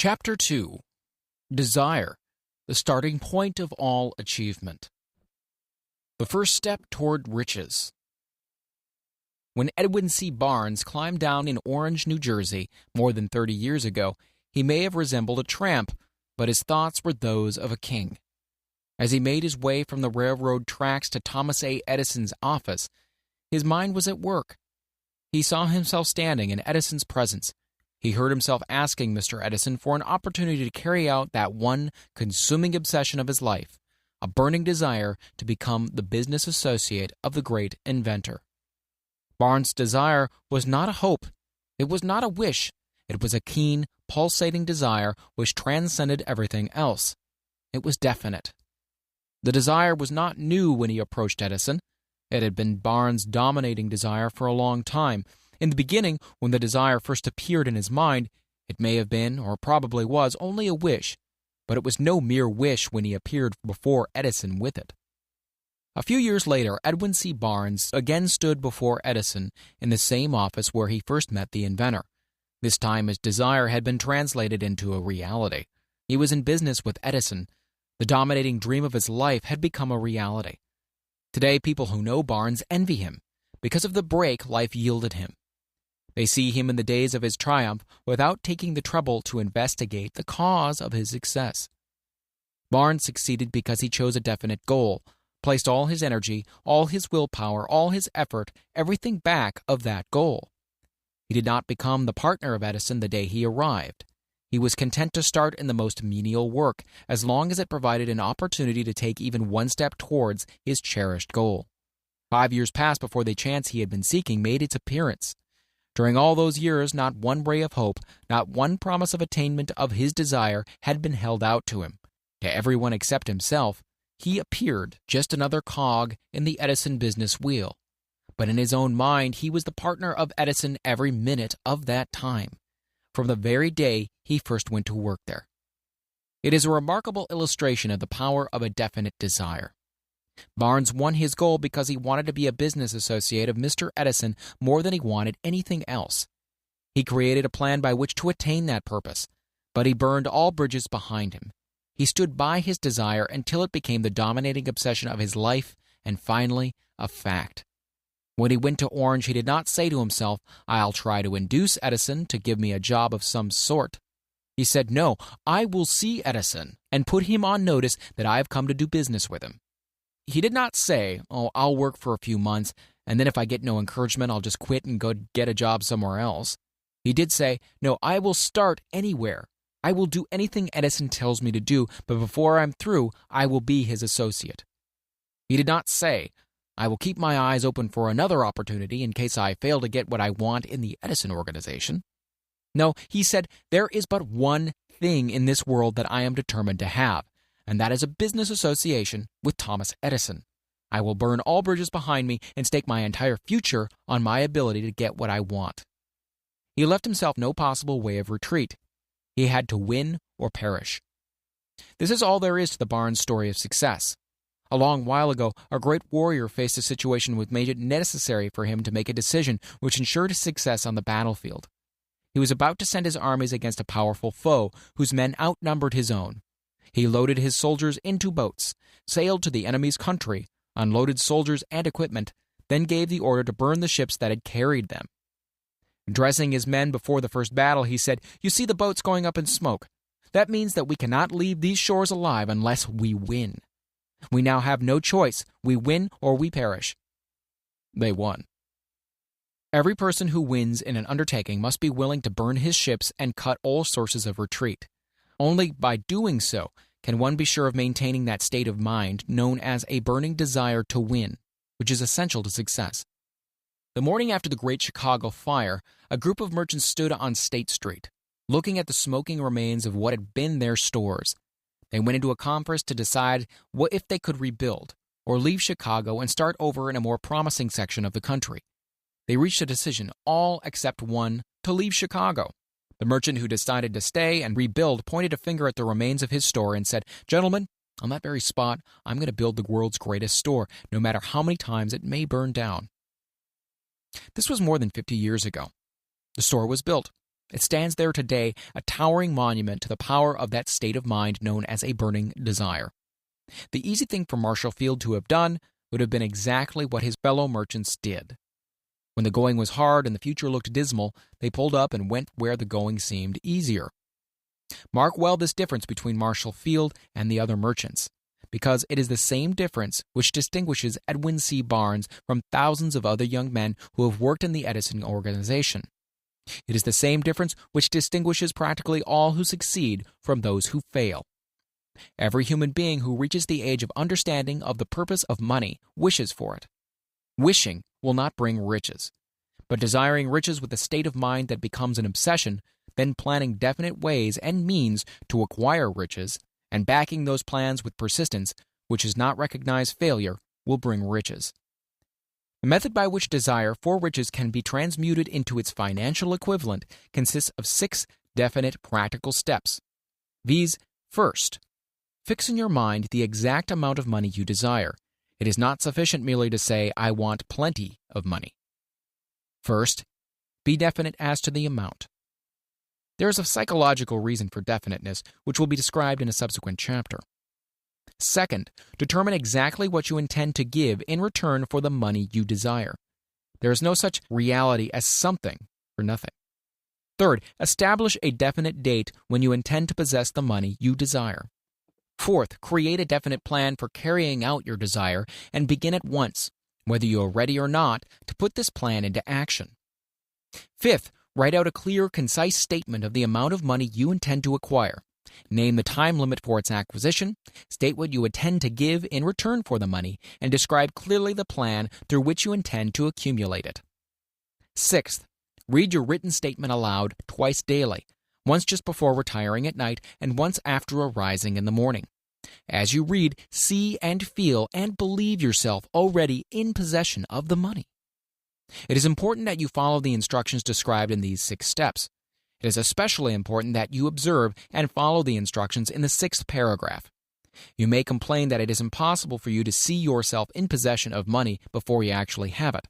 Chapter 2. Desire, the starting point of all achievement. The first step toward riches. When Edwin C. Barnes climbed down in Orange, New Jersey, more than 30 years ago, he may have resembled a tramp, but his thoughts were those of a king. As he made his way from the railroad tracks to Thomas A. Edison's office, his mind was at work. He saw himself standing in Edison's presence. He heard himself asking Mr. Edison for an opportunity to carry out that one consuming obsession of his life, a burning desire to become the business associate of the great inventor. Barnes' desire was not a hope. It was not a wish. It was a keen, pulsating desire which transcended everything else. It was definite. The desire was not new when he approached Edison. It had been Barnes' dominating desire for a long time. In the beginning, when the desire first appeared in his mind, it may have been, or probably was, only a wish, but it was no mere wish when he appeared before Edison with it. A few years later, Edwin C. Barnes again stood before Edison in the same office where he first met the inventor. This time his desire had been translated into a reality. He was in business with Edison. The dominating dream of his life had become a reality. Today, people who know Barnes envy him because of the break life yielded him. They see him in the days of his triumph without taking the trouble to investigate the cause of his success. Barnes succeeded because he chose a definite goal, placed all his energy, all his willpower, all his effort, everything back of that goal. He did not become the partner of Edison the day he arrived. He was content to start in the most menial work, as long as it provided an opportunity to take even one step towards his cherished goal. 5 years passed before the chance he had been seeking made its appearance. During all those years, not one ray of hope, not one promise of attainment of his desire had been held out to him. To everyone except himself, he appeared just another cog in the Edison business wheel. But in his own mind, he was the partner of Edison every minute of that time, from the very day he first went to work there. It is a remarkable illustration of the power of a definite desire. Barnes won his goal because he wanted to be a business associate of Mr. Edison more than he wanted anything else. He created a plan by which to attain that purpose, but he burned all bridges behind him. He stood by his desire until it became the dominating obsession of his life and finally a fact. When he went to Orange, he did not say to himself, "I'll try to induce Edison to give me a job of some sort." He said, "No, I will see Edison and put him on notice that I have come to do business with him." He did not say, "Oh, I'll work for a few months, and then if I get no encouragement, I'll just quit and go get a job somewhere else." He did say, "No, I will start anywhere. I will do anything Edison tells me to do, but before I'm through, I will be his associate." He did not say, "I will keep my eyes open for another opportunity in case I fail to get what I want in the Edison organization." No, he said, "There is but one thing in this world that I am determined to have, and that is a business association with Thomas Edison. I will burn all bridges behind me and stake my entire future on my ability to get what I want." He left himself no possible way of retreat. He had to win or perish. This is all there is to the Barnes story of success. A long while ago, a great warrior faced a situation which made it necessary for him to make a decision which ensured his success on the battlefield. He was about to send his armies against a powerful foe whose men outnumbered his own. He loaded his soldiers into boats, sailed to the enemy's country, unloaded soldiers and equipment, then gave the order to burn the ships that had carried them. Addressing his men before the first battle, he said, "You see the boats going up in smoke. That means that we cannot leave these shores alive unless we win. We now have no choice. We win or we perish." They won. Every person who wins in an undertaking must be willing to burn his ships and cut all sources of retreat. Only by doing so can one be sure of maintaining that state of mind known as a burning desire to win, which is essential to success. The morning after the Great Chicago Fire, a group of merchants stood on State Street, looking at the smoking remains of what had been their stores. They went into a conference to decide what if they could rebuild, or leave Chicago and start over in a more promising section of the country. They reached a decision, all except one, to leave Chicago. The merchant who decided to stay and rebuild pointed a finger at the remains of his store and said, "Gentlemen, on that very spot, I'm going to build the world's greatest store, no matter how many times it may burn down." This was more than 50 years ago. The store was built. It stands there today, a towering monument to the power of that state of mind known as a burning desire. The easy thing for Marshall Field to have done would have been exactly what his fellow merchants did. When the going was hard and the future looked dismal, they pulled up and went where the going seemed easier. Mark well this difference between Marshall Field and the other merchants, because it is the same difference which distinguishes Edwin C. Barnes from thousands of other young men who have worked in the Edison organization. It is the same difference which distinguishes practically all who succeed from those who fail. Every human being who reaches the age of understanding of the purpose of money wishes for it. Wishing will not bring riches, but desiring riches with a state of mind that becomes an obsession, then planning definite ways and means to acquire riches, and backing those plans with persistence, which is not recognized failure, will bring riches. The method by which desire for riches can be transmuted into its financial equivalent consists of 6 definite practical steps. These: first, fix in your mind the exact amount of money you desire. It is not sufficient merely to say, "I want plenty of money." First, be definite as to the amount. There is a psychological reason for definiteness, which will be described in a subsequent chapter. Second, determine exactly what you intend to give in return for the money you desire. There is no such reality as something for nothing. Third, establish a definite date when you intend to possess the money you desire. Fourth, create a definite plan for carrying out your desire and begin at once, whether you are ready or not, to put this plan into action. Fifth, write out a clear, concise statement of the amount of money you intend to acquire. Name the time limit for its acquisition, state what you intend to give in return for the money, and describe clearly the plan through which you intend to accumulate it. Sixth, read your written statement aloud twice daily, once just before retiring at night and once after arising in the morning. As you read, see and feel and believe yourself already in possession of the money. It is important that you follow the instructions described in these 6 steps. It is especially important that you observe and follow the instructions in the 6th paragraph. You may complain that it is impossible for you to see yourself in possession of money before you actually have it.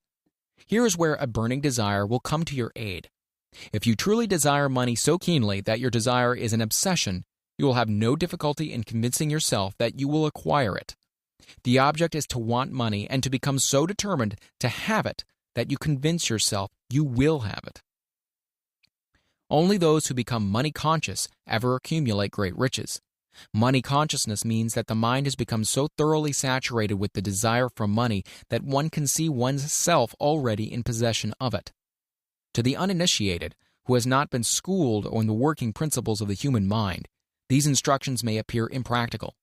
Here is where a burning desire will come to your aid. If you truly desire money so keenly that your desire is an obsession, you will have no difficulty in convincing yourself that you will acquire it. The object is to want money and to become so determined to have it that you convince yourself you will have it. Only those who become money conscious ever accumulate great riches. Money consciousness means that the mind has become so thoroughly saturated with the desire for money that one can see one's self already in possession of it. To the uninitiated, who has not been schooled on the working principles of the human mind, these instructions may appear impractical.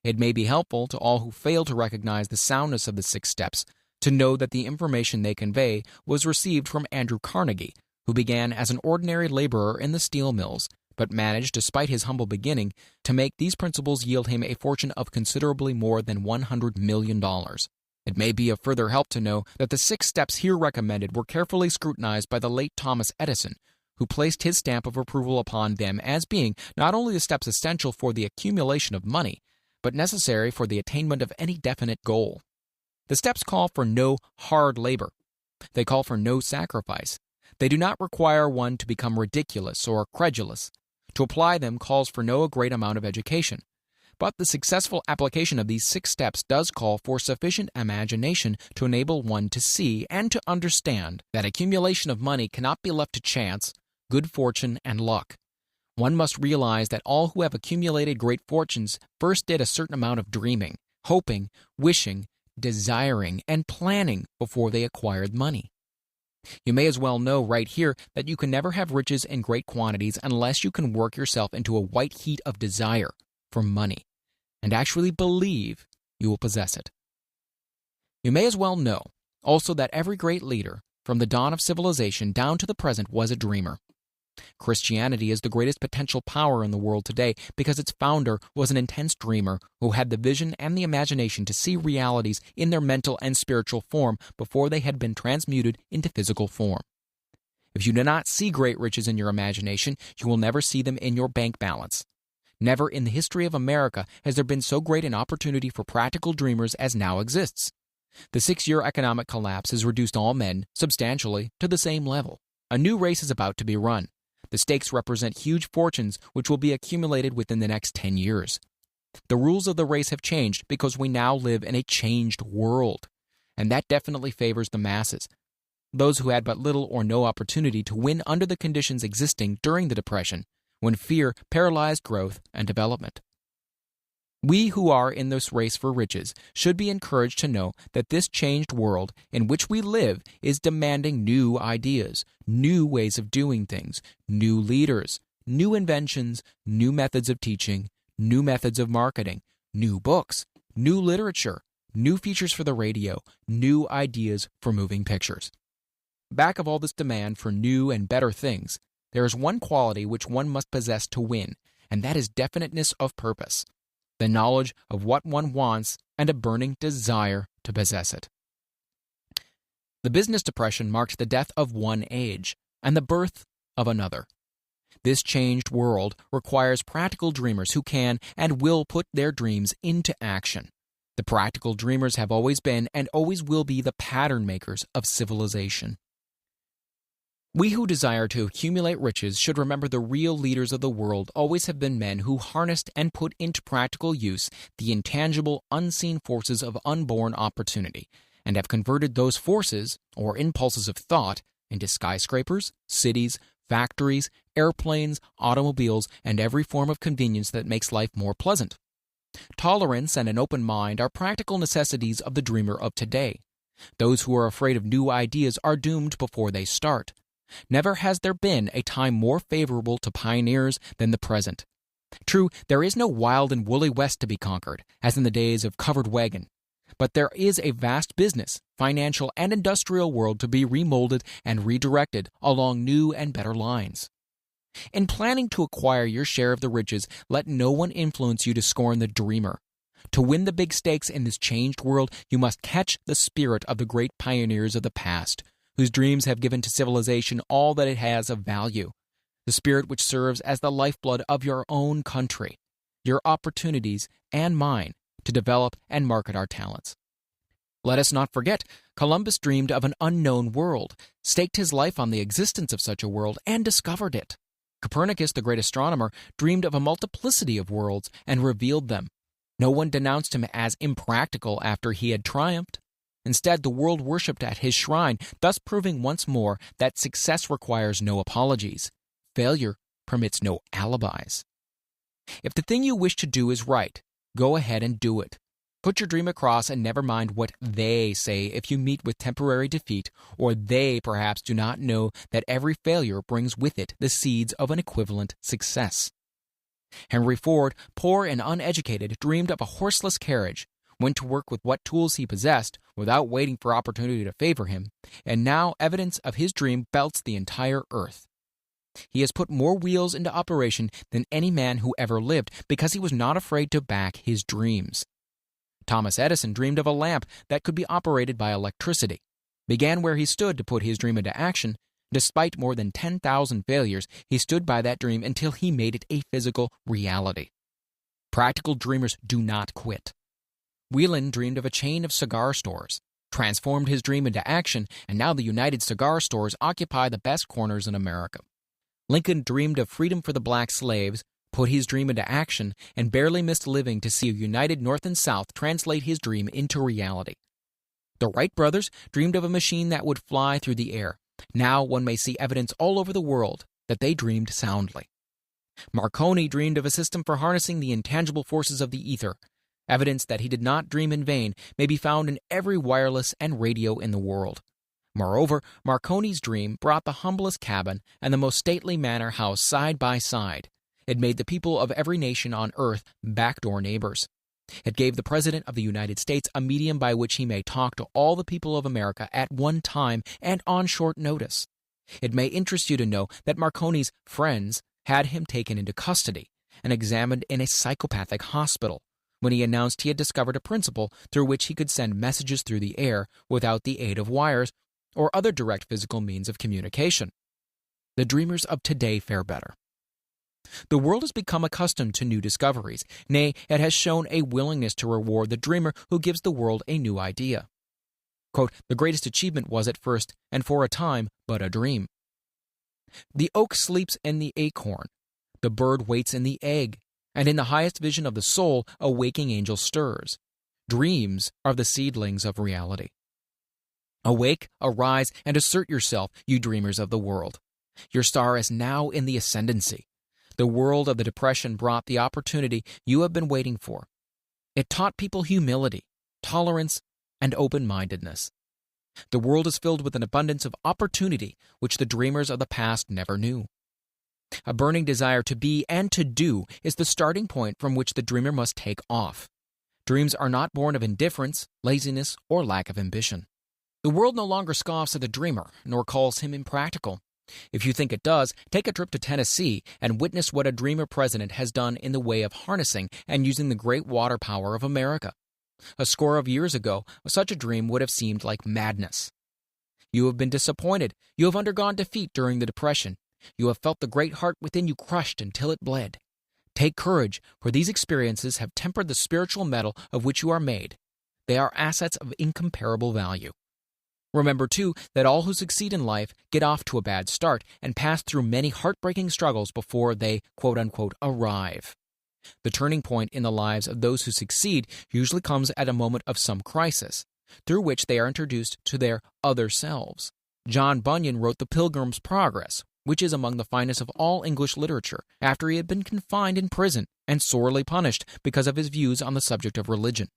It may be helpful to all who fail to recognize the soundness of the 6 steps to know that the information they convey was received from Andrew Carnegie, who began as an ordinary laborer in the steel mills, but managed, despite his humble beginning, to make these principles yield him a fortune of considerably more than $100 million. It may be of further help to know that the 6 steps here recommended were carefully scrutinized by the late Thomas Edison, who placed his stamp of approval upon them as being not only the steps essential for the accumulation of money, but necessary for the attainment of any definite goal. The steps call for no hard labor. They call for no sacrifice. They do not require one to become ridiculous or credulous. To apply them calls for no great amount of education. But the successful application of these 6 steps does call for sufficient imagination to enable one to see and to understand that accumulation of money cannot be left to chance, good fortune, and luck. One must realize that all who have accumulated great fortunes first did a certain amount of dreaming, hoping, wishing, desiring, and planning before they acquired money. You may as well know right here that you can never have riches in great quantities unless you can work yourself into a white heat of desire for money and actually believe you will possess it. You may as well know also that every great leader, from the dawn of civilization down to the present, was a dreamer. Christianity is the greatest potential power in the world today because its founder was an intense dreamer who had the vision and the imagination to see realities in their mental and spiritual form before they had been transmuted into physical form. If you do not see great riches in your imagination, you will never see them in your bank balance. Never in the history of America has there been so great an opportunity for practical dreamers as now exists. The 6-year economic collapse has reduced all men, substantially, to the same level. A new race is about to be run. The stakes represent huge fortunes which will be accumulated within the next 10 years. The rules of the race have changed because we now live in a changed world, and that definitely favors the masses, those who had but little or no opportunity to win under the conditions existing during the Depression, when fear paralyzed growth and development. We who are in this race for riches should be encouraged to know that this changed world in which we live is demanding new ideas, new ways of doing things, new leaders, new inventions, new methods of teaching, new methods of marketing, new books, new literature, new features for the radio, new ideas for moving pictures. Back of all this demand for new and better things, there is one quality which one must possess to win, and that is definiteness of purpose, the knowledge of what one wants and a burning desire to possess it. The business depression marked the death of one age and the birth of another. This changed world requires practical dreamers who can and will put their dreams into action. The practical dreamers have always been and always will be the pattern makers of civilization. We who desire to accumulate riches should remember the real leaders of the world always have been men who harnessed and put into practical use the intangible, unseen forces of unborn opportunity, and have converted those forces, or impulses of thought, into skyscrapers, cities, factories, airplanes, automobiles, and every form of convenience that makes life more pleasant. Tolerance and an open mind are practical necessities of the dreamer of today. Those who are afraid of new ideas are doomed before they start. Never has there been a time more favorable to pioneers than the present. True, there is no wild and woolly West to be conquered, as in the days of covered wagon. But there is a vast business, financial, and industrial world to be remolded and redirected along new and better lines. In planning to acquire your share of the riches, let no one influence you to scorn the dreamer. To win the big stakes in this changed world, you must catch the spirit of the great pioneers of the past, whose dreams have given to civilization all that it has of value, the spirit which serves as the lifeblood of your own country, your opportunities, and mine, to develop and market our talents. Let us not forget, Columbus dreamed of an unknown world, staked his life on the existence of such a world, and discovered it. Copernicus, the great astronomer, dreamed of a multiplicity of worlds and revealed them. No one denounced him as impractical after he had triumphed. Instead, the world worshipped at his shrine, thus proving once more that success requires no apologies. Failure permits no alibis. If the thing you wish to do is right, go ahead and do it. Put your dream across and never mind what they say if you meet with temporary defeat, or they perhaps do not know that every failure brings with it the seeds of an equivalent success. Henry Ford, poor and uneducated, dreamed of a horseless carriage, went to work with what tools he possessed without waiting for opportunity to favor him, and now evidence of his dream belts the entire earth. He has put more wheels into operation than any man who ever lived because he was not afraid to back his dreams. Thomas Edison dreamed of a lamp that could be operated by electricity, began where he stood to put his dream into action. Despite more than 10,000 failures, he stood by that dream until he made it a physical reality. Practical dreamers do not quit. Whelan dreamed of a chain of cigar stores, transformed his dream into action, and now the United Cigar Stores occupy the best corners in America. Lincoln dreamed of freedom for the black slaves, put his dream into action, and barely missed living to see a united North and South translate his dream into reality. The Wright brothers dreamed of a machine that would fly through the air. Now one may see evidence all over the world that they dreamed soundly. Marconi dreamed of a system for harnessing the intangible forces of the ether. Evidence that he did not dream in vain may be found in every wireless and radio in the world. Moreover, Marconi's dream brought the humblest cabin and the most stately manor house side by side. It made the people of every nation on earth backdoor neighbors. It gave the President of the United States a medium by which he may talk to all the people of America at one time and on short notice. It may interest you to know that Marconi's friends had him taken into custody and examined in a psychopathic hospital when he announced he had discovered a principle through which he could send messages through the air without the aid of wires or other direct physical means of communication. The dreamers of today fare better. The world has become accustomed to new discoveries. Nay, it has shown a willingness to reward the dreamer who gives the world a new idea. Quote, the greatest achievement was at first, and for a time, but a dream. The oak sleeps in the acorn, the bird waits in the egg, and in the highest vision of the soul a waking angel stirs. Dreams are the seedlings of reality. Awake, arise, and assert yourself, you dreamers of the world. Your star is now in the ascendancy. The world of the Depression brought the opportunity you have been waiting for. It taught people humility, tolerance, and open-mindedness. The world is filled with an abundance of opportunity which the dreamers of the past never knew. A burning desire to be and to do is the starting point from which the dreamer must take off. Dreams are not born of indifference, laziness, or lack of ambition. The world no longer scoffs at the dreamer, nor calls him impractical. If you think it does, take a trip to Tennessee and witness what a dreamer president has done in the way of harnessing and using the great water power of America. A score of years ago, such a dream would have seemed like madness. You have been disappointed. You have undergone defeat during the Depression. You have felt the great heart within you crushed until it bled. Take courage, for these experiences have tempered the spiritual metal of which you are made. They are assets of incomparable value. Remember, too, that all who succeed in life get off to a bad start and pass through many heartbreaking struggles before they, quote-unquote, arrive. The turning point in the lives of those who succeed usually comes at a moment of some crisis, through which they are introduced to their other selves. John Bunyan wrote The Pilgrim's Progress, which is among the finest of all English literature, after he had been confined in prison and sorely punished because of his views on the subject of religion.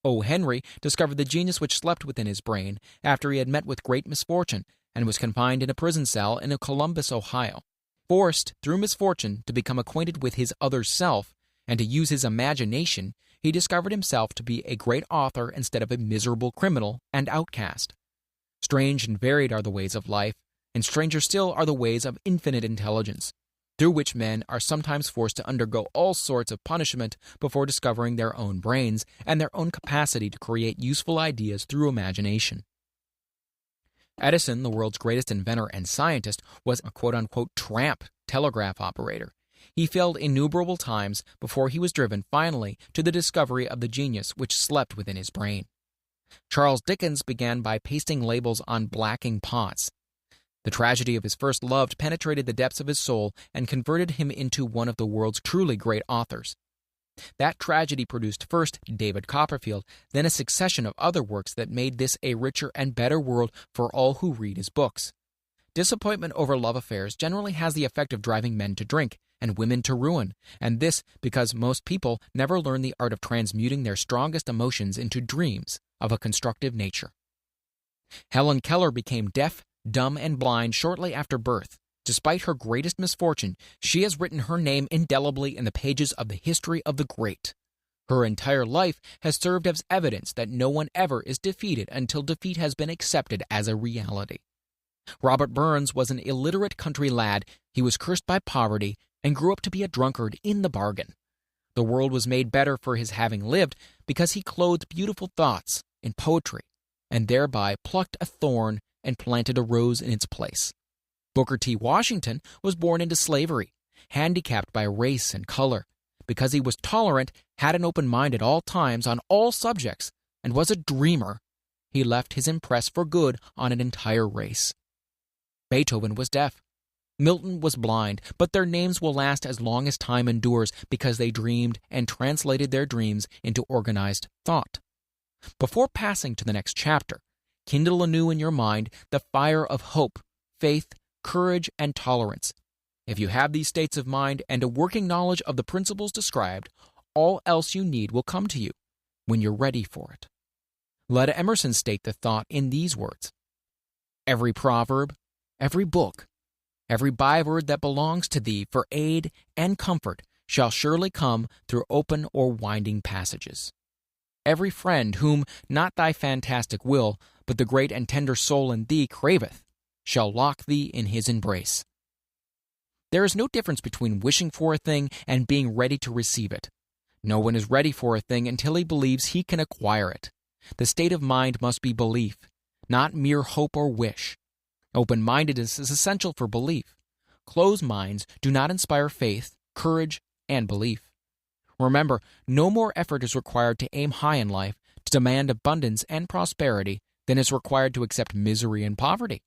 O. Henry discovered the genius which slept within his brain after he had met with great misfortune and was confined in a prison cell in Columbus, Ohio. Forced, through misfortune, to become acquainted with his other self and to use his imagination, he discovered himself to be a great author instead of a miserable criminal and outcast. Strange and varied are the ways of life, and stranger still are the ways of infinite intelligence, through which men are sometimes forced to undergo all sorts of punishment before discovering their own brains and their own capacity to create useful ideas through imagination. Edison, the world's greatest inventor and scientist, was a quote-unquote tramp telegraph operator. He failed innumerable times before he was driven finally to the discovery of the genius which slept within his brain. Charles Dickens began by pasting labels on blacking pots. The tragedy of his first love penetrated the depths of his soul and converted him into one of the world's truly great authors. That tragedy produced first David Copperfield, then a succession of other works that made this a richer and better world for all who read his books. Disappointment over love affairs generally has the effect of driving men to drink and women to ruin, and this because most people never learn the art of transmuting their strongest emotions into dreams of a constructive nature. Helen Keller became deaf, dumb, and blind shortly after birth. Despite her greatest misfortune, she has written her name indelibly in the pages of the history of the great. Her entire life has served as evidence that no one ever is defeated until defeat has been accepted as a reality. Robert Burns was an illiterate country lad. He was cursed by poverty and grew up to be a drunkard in the bargain. The world was made better for his having lived because he clothed beautiful thoughts in poetry and thereby plucked a thorn and planted a rose in its place. Booker T. Washington was born into slavery, handicapped by race and color. Because he was tolerant, had an open mind at all times on all subjects, and was a dreamer, he left his impress for good on an entire race. Beethoven was deaf. Milton was blind, but their names will last as long as time endures because they dreamed and translated their dreams into organized thought. Before passing to the next chapter, kindle anew in your mind the fire of hope, faith, courage, and tolerance. If you have these states of mind and a working knowledge of the principles described, all else you need will come to you when you're ready for it. Let Emerson state the thought in these words: every proverb, every book, every byword that belongs to thee for aid and comfort shall surely come through open or winding passages. Every friend whom not thy fantastic will, but the great and tender soul in thee craveth, shall lock thee in his embrace. There is no difference between wishing for a thing and being ready to receive it. No one is ready for a thing until he believes he can acquire it. The state of mind must be belief, not mere hope or wish. Open-mindedness is essential for belief. Closed minds do not inspire faith, courage, and belief. Remember, no more effort is required to aim high in life, to demand abundance and prosperity, than is required to accept misery and poverty.